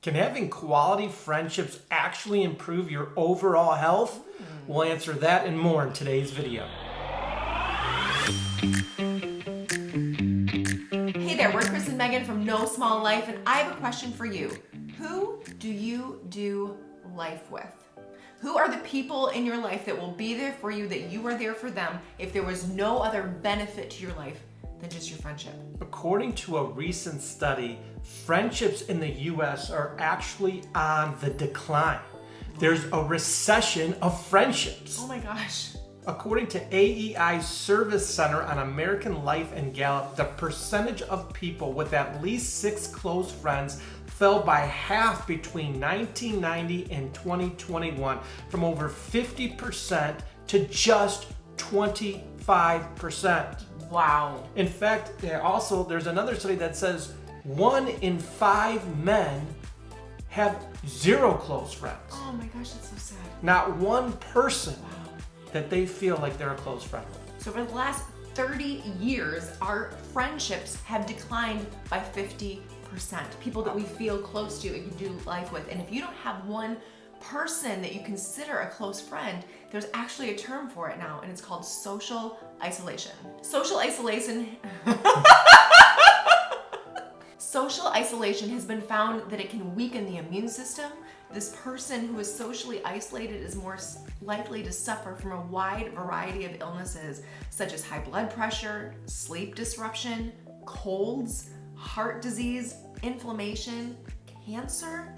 Can having quality friendships actually improve your overall health? We'll answer that and more in today's video. Hey there, we're Chris and Megan from No Small Life, and I have a question for you. Who do you do life with? Who are the people in your life that will be there for you, that you are there for them if there was no other benefit to your life than just your friendship? According to a recent study, friendships in the US are actually on the decline. There's a recession of friendships. Oh my gosh. According to AEI's Service Center on American Life and Gallup, the percentage of people with at least 6 close friends fell by half between 1990 and 2021, from over 50% to just 25%. Wow. In fact, also there's another study that says 1 in 5 men have 0 close friends. Oh my gosh, that's so sad. Not one person that they feel like they're a close friend with. So for the last 30 years, our friendships have declined by 50%. People that we feel close to and can do life with. And if you don't have one person that you consider a close friend, there's actually a term for it now, and it's called social isolation. Social isolation has been found that it can weaken the immune system. This person who is socially isolated is more likely to suffer from a wide variety of illnesses, such as high blood pressure, sleep disruption, colds, heart disease, inflammation, cancer,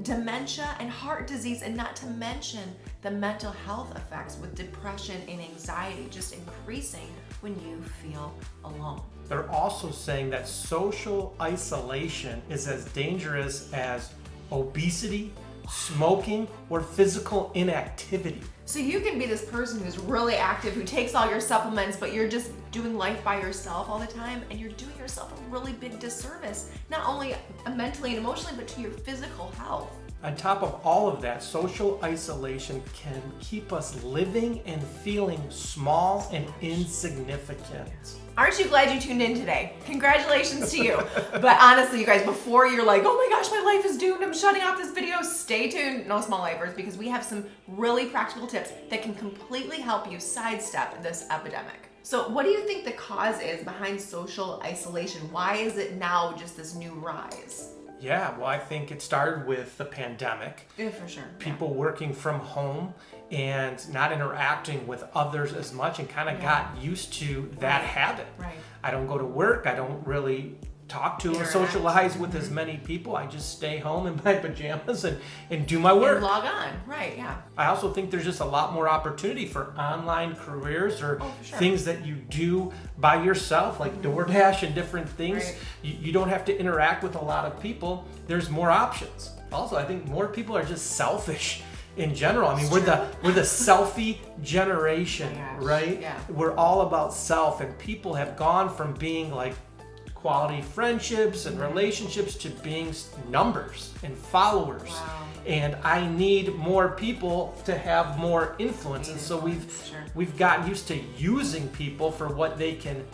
dementia, and heart disease, and not to mention the mental health effects with depression and anxiety just increasing when you feel alone. They're also saying that social isolation is as dangerous as obesity, smoking, or physical inactivity. So you can be this person who's really active, who takes all your supplements, but you're just doing life by yourself all the time, and you're doing yourself a really big disservice, not only mentally and emotionally, but to your physical health. On top of all of that, social isolation can keep us living and feeling small and insignificant. Aren't you glad you tuned in today? Congratulations to you. But honestly, you guys, before you're like, oh my gosh, my life is doomed, I'm shutting off this video, stay tuned, No Small Lifers, because we have some really practical tips that can completely help you sidestep this epidemic. So what do you think the cause is behind social isolation? Why is it now just this new rise? Yeah, well, I think it started with the pandemic. Yeah, for sure. People working from home and not interacting with others as much, and kind of got used to that habit. Right. I don't go to work. I don't really talk to or Interact. socialize with as many people. I just stay home in my pajamas and do my work. And log on, right, yeah. I also think there's just a lot more opportunity for online careers or for sure. things that you do by yourself, like DoorDash and different things. Right. You don't have to interact with a lot of people. There's more options. Also, I think more people are just selfish in general. I mean, we're the selfie generation, right? Yeah. We're all about self, and people have gone from being like quality friendships and relationships to being numbers and followers. Wow. And I need more people to have more influence. And so we've gotten used to using people for what they can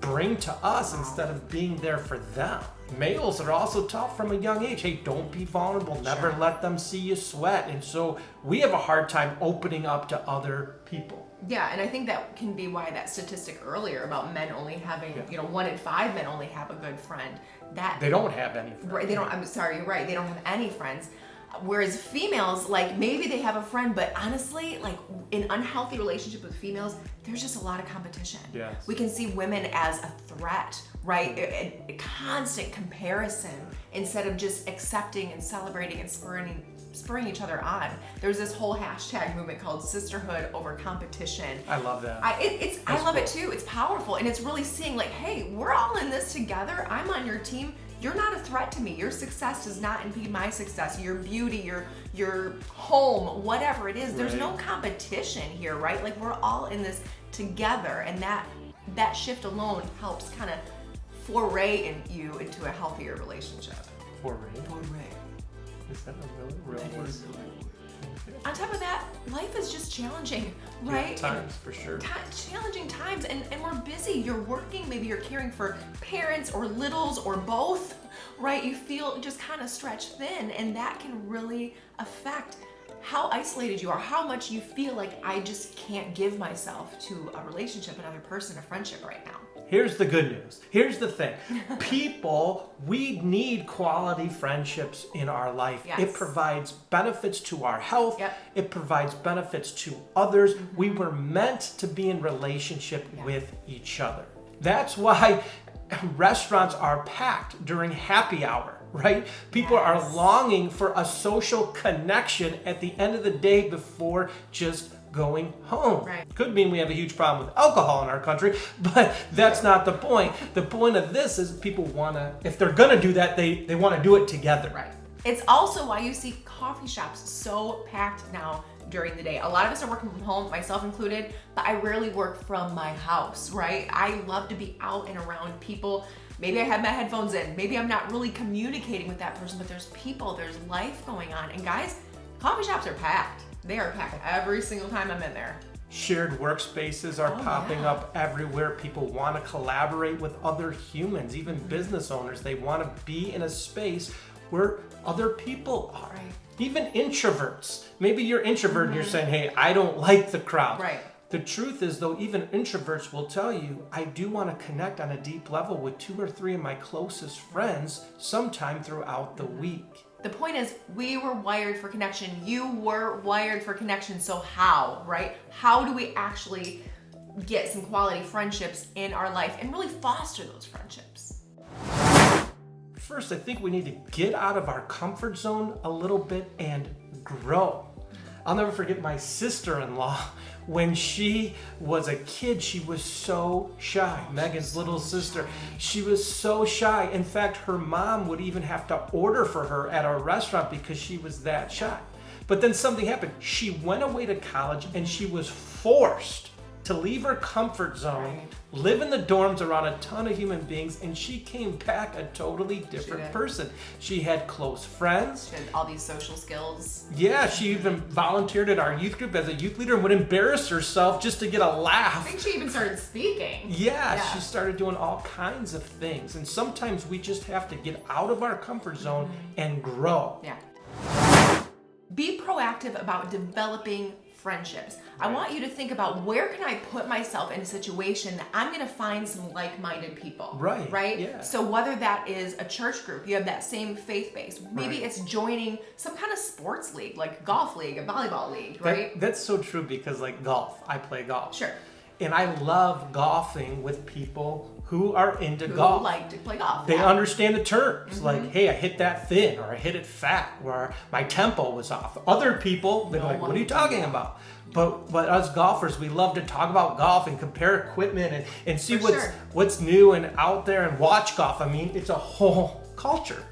bring to us instead of being there for them. Males are also taught from a young age, hey, don't be vulnerable, never let them see you sweat. And so we have a hard time opening up to other people. Yeah, and I think that can be why that statistic earlier about men only having, 1 in 5 men only have a good friend. That They don't have any friends. Right, I'm sorry, you're right. They don't have any friends. Whereas females, like, maybe they have a friend, but honestly, like, in unhealthy relationship with females, there's just a lot of competition. Yes. We can see women as a threat, right? A constant comparison instead of just accepting and celebrating and spurring each other on. There's this whole hashtag movement called sisterhood over competition. I love that. I love it too. It's powerful, and it's really seeing like, hey, we're all in this together. I'm on your team. You're not a threat to me. Your success does not impede my success. Your beauty, your home, whatever it is. There's no competition here, right? Like, we're all in this together, and that shift alone helps kind of foray you into a healthier relationship. Foray? Foray. Is that a real word? On top of that, life is just challenging, right? Yeah, times, for sure. Challenging times, and we're busy. You're working, maybe you're caring for parents or littles or both, right? You feel just kind of stretched thin, and that can really affect how isolated you are, how much you feel like I just can't give myself to a relationship, another person, a friendship right now. Here's the good news. Here's the thing. We need quality friendships in our life. Yes. It provides benefits to our health. Yep. It provides benefits to others. We were meant to be in relationship with each other. That's why restaurants are packed during happy hour, right? People are longing for a social connection at the end of the day before just going home. Right. Could mean we have a huge problem with alcohol in our country, but that's not the point. The point of this is people want to, if they're going to do that, they want to do it together. Right. It's also why you see coffee shops so packed now during the day. A lot of us are working from home, myself included, but I rarely work from my house, right? I love to be out and around people. Maybe I have my headphones in. Maybe I'm not really communicating with that person, but there's people, there's life going on. And guys, coffee shops are packed. They are packed every single time I'm in there. Shared workspaces are popping up everywhere. People want to collaborate with other humans, even business owners. They want to be in a space where other people are. Right. Even introverts. Maybe you're introvert and you're saying, hey, I don't like the crowd. Right. The truth is, though, even introverts will tell you, I do want to connect on a deep level with 2 or 3 of my closest friends sometime throughout the week. The point is, we were wired for connection. You were wired for connection. So how, right? How do we actually get some quality friendships in our life and really foster those friendships? First, I think we need to get out of our comfort zone a little bit and grow. I'll never forget my sister-in-law. When she was a kid, she was so shy. Megan's little sister. She was so shy. In fact, her mom would even have to order for her at our restaurant because she was that shy. But then something happened. She went away to college and she was forced to leave her comfort zone, live in the dorms around a ton of human beings, and she came back a totally different person. She had close friends. She had all these social skills. Yeah, she even volunteered at our youth group as a youth leader and would embarrass herself just to get a laugh. I think she even started speaking. Yeah, she started doing all kinds of things. And sometimes we just have to get out of our comfort zone and grow. Yeah. Be proactive about developing friendships. I want you to think about, where can I put myself in a situation that I'm going to find some like-minded people. Right? Yeah. So whether that is a church group, you have that same faith base. Maybe it's joining some kind of sports league, like golf league, a volleyball league, right? That's so true, because like golf, I play golf. Sure. And I love golfing with people who are into golf. Who like to play golf. They understand the terms. Like, hey, I hit that thin, or I hit it fat, or my tempo was off. Other people, they're like, what are you talking about? But us golfers, we love to talk about golf and compare equipment and see what's new and out there and watch golf. I mean, it's a whole culture.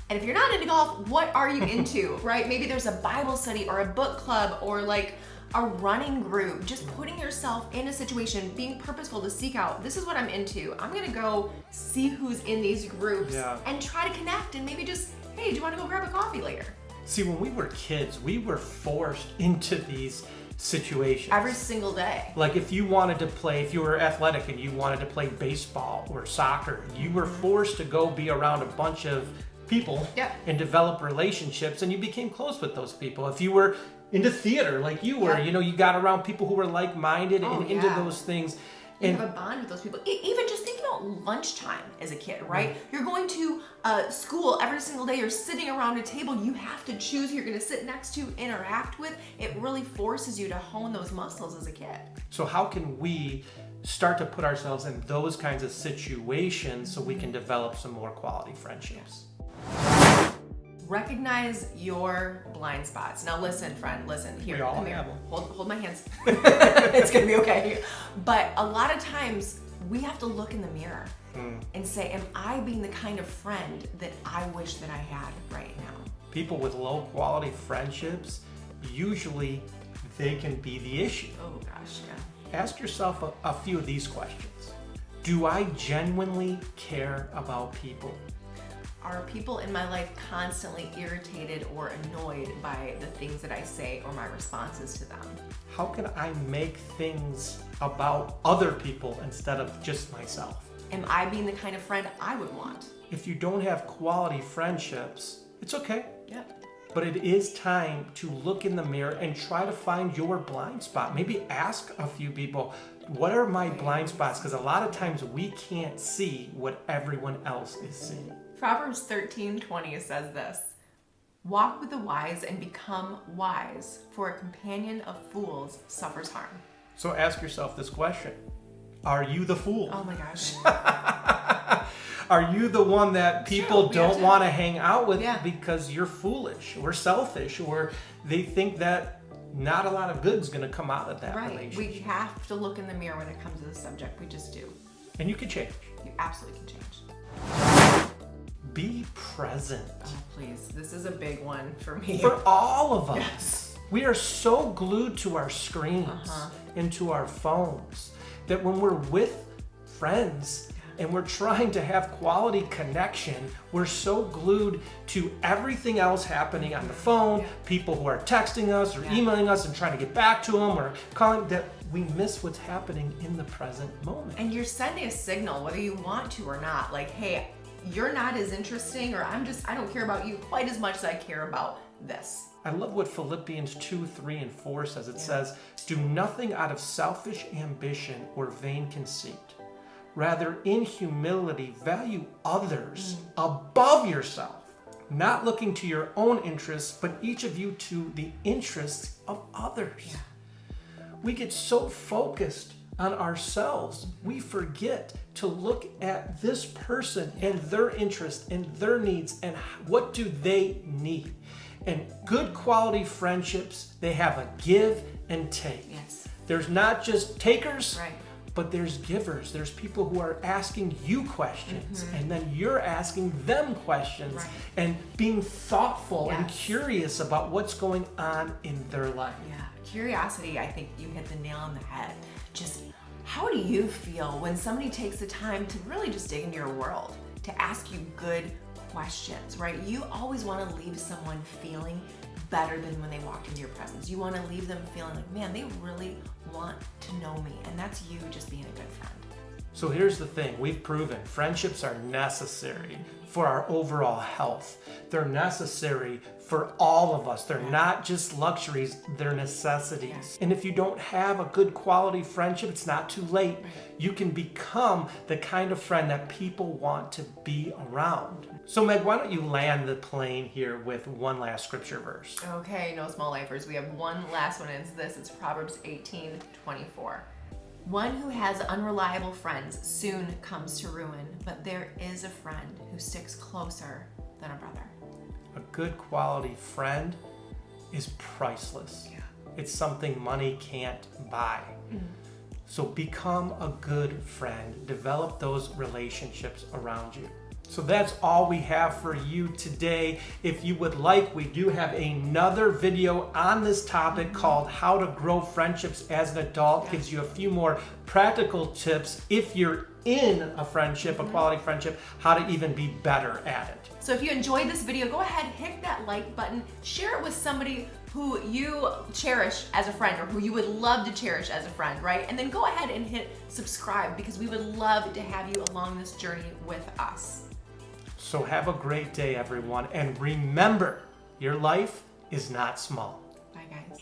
And if you're not into golf, what are you into, right? Maybe there's a Bible study or a book club or like a running group. Just putting yourself in a situation, being purposeful to seek out, this is what I'm into. I'm gonna go see who's in these groups and try to connect, and maybe just, hey, do you wanna go grab a coffee later? See, when we were kids, we were forced into these situations. Every single day. Like if you wanted to play, if you were athletic and you wanted to play baseball or soccer, you were forced to go be around a bunch of people and develop relationships, and you became close with those people. If you were into theater like you were, you know, you got around people who were like-minded and into those things. And have a bond with those people. Even just think about lunchtime as a kid, right? You're going to school every single day. You're sitting around a table. You have to choose who you're going to sit next to, interact with. It really forces you to hone those muscles as a kid. So how can we start to put ourselves in those kinds of situations so we can develop some more quality friendships? Recognize your blind spots. Now listen, friend, listen. Here, come here. Hold my hands. It's gonna be okay. But a lot of times we have to look in the mirror and say, am I being the kind of friend that I wish that I had right now? People with low quality friendships, usually they can be the issue. Oh gosh, yeah. Ask yourself a few of these questions. Do I genuinely care about people? Are people in my life constantly irritated or annoyed by the things that I say or my responses to them? How can I make things about other people instead of just myself? Am I being the kind of friend I would want? If you don't have quality friendships, it's okay. Yep. But it is time to look in the mirror and try to find your blind spot. Maybe ask a few people, what are my blind spots? Because a lot of times we can't see what everyone else is seeing. Proverbs 13:20 says this, walk with the wise and become wise, for a companion of fools suffers harm. So ask yourself this question. Are you the fool? Oh my gosh. Are you the one that people don't want to hang out with Yeah. because you're foolish or selfish, or they think that not a lot of good's going to come out of that Right. relationship? We have to look in the mirror when it comes to the subject. We just do. And you can change. You absolutely can change. Be present. Oh, please. This is a big one for me. For all of us. Yes. We are so glued to our screens and to our phones that when we're with friends and we're trying to have quality connection, we're so glued to everything else happening on the phone, people who are texting us or emailing us and trying to get back to them or calling, that we miss what's happening in the present moment. And you're sending a signal, whether you want to or not, like, hey, you're not as interesting, or I don't care about you quite as much as I care about this. I love what Philippians 2:3-4 says. It says, do nothing out of selfish ambition or vain conceit. Rather, in humility, value others above yourself, not looking to your own interests, but each of you to the interests of others. Yeah. We get so focused on ourselves, we forget to look at this person and their interests and their needs and what do they need. And good quality friendships, they have a give and take. Yes. There's not just takers, Right. but there's givers. There's people who are asking you questions and then you're asking them questions and being thoughtful and curious about what's going on in their life. Yeah, curiosity, I think you hit the nail on the head. Just how do you feel when somebody takes the time to really just dig into your world, to ask you good questions, right? You always want to leave someone feeling better than when they walked into your presence. You want to leave them feeling like, man, they really want to know me. And that's you just being a good friend. So here's the thing, we've proven friendships are necessary for our overall health. They're necessary for all of us. They're not just luxuries, they're necessities. And if you don't have a good quality friendship, it's not too late. You can become the kind of friend that people want to be around. So Meg, why don't you land the plane here with one last scripture verse? Okay, no small lifers. We have one last one, and it's this. It's Proverbs 18:24. One who has unreliable friends soon comes to ruin, but there is a friend who sticks closer than a brother. A good quality friend is priceless. Yeah. It's something money can't buy. So become a good friend. Develop those relationships around you. So that's all we have for you today. If you would like, we do have another video on this topic called How to Grow Friendships as an Adult. Gives you a few more practical tips if you're in a friendship, a quality friendship, how to even be better at it. So if you enjoyed this video, go ahead, hit that like button, share it with somebody who you cherish as a friend or who you would love to cherish as a friend, right? And then go ahead and hit subscribe because we would love to have you along this journey with us. So have a great day, everyone. And remember, your life is not small. Bye, guys.